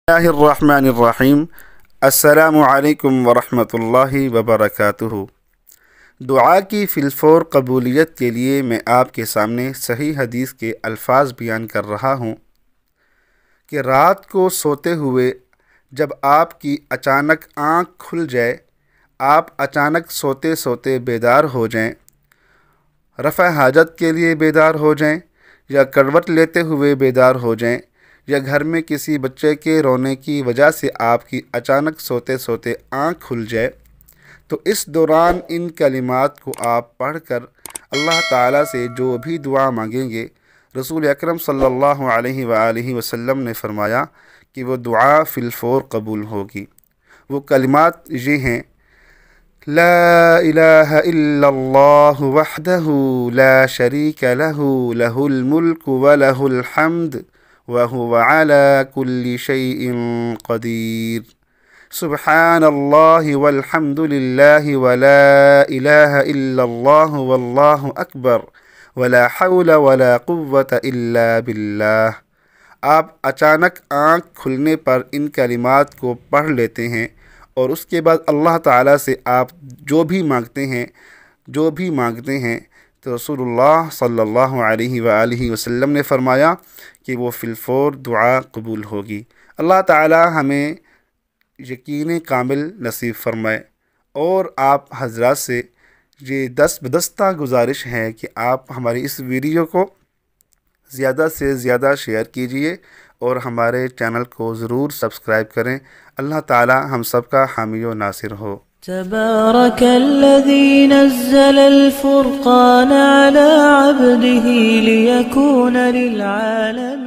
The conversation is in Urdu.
اللہ الرحمن الرحیم۔ السلام علیکم ورحمۃ اللہ وبرکاتہ۔ دعا کی فی الفور قبولیت کے لیے میں آپ کے سامنے صحیح حدیث کے الفاظ بیان کر رہا ہوں کہ رات کو سوتے ہوئے جب آپ کی اچانک آنکھ کھل جائے، آپ اچانک سوتے سوتے بیدار ہو جائیں، رفع حاجت کے لیے بیدار ہو جائیں، یا کروٹ لیتے ہوئے بیدار ہو جائیں، یا گھر میں کسی بچے کے رونے کی وجہ سے آپ کی اچانک سوتے سوتے آنکھ کھل جائے، تو اس دوران ان کلمات کو آپ پڑھ کر اللہ تعالیٰ سے جو بھی دعا مانگیں گے، رسول اکرم صلی اللہ علیہ وآلہ وسلم نے فرمایا کہ وہ دعا فی الفور قبول ہوگی۔ وہ کلمات یہ ہیں: لا الہ الا اللہ وحدہ لا شریک لہ لہ الملک ولہ الحمد وهو على كل شيء قدير سبحان الله والحمد لله ولا إله إلا الله والله أكبر ولا حول ولا قوة إلا بالله۔ آپ اچانک آنکھ کھلنے پر ان کلمات کو پڑھ لیتے ہیں اور اس کے بعد اللہ تعالیٰ سے آپ جو بھی مانگتے ہیں تو رسول اللہ صلی اللہ علیہ وآلہ وسلم نے فرمایا کہ وہ فی الفور دعا قبول ہوگی۔ اللہ تعالی ہمیں یقین کامل نصیب فرمائے۔ اور آپ حضرات سے یہ دست بدستہ گزارش ہے کہ آپ ہماری اس ویڈیو کو زیادہ سے زیادہ شیئر کیجئے اور ہمارے چینل کو ضرور سبسکرائب کریں۔ اللہ تعالی ہم سب کا حامی و ناصر ہو۔ تبارك الذي نزل الفرقان على عبده ليكون للعالمين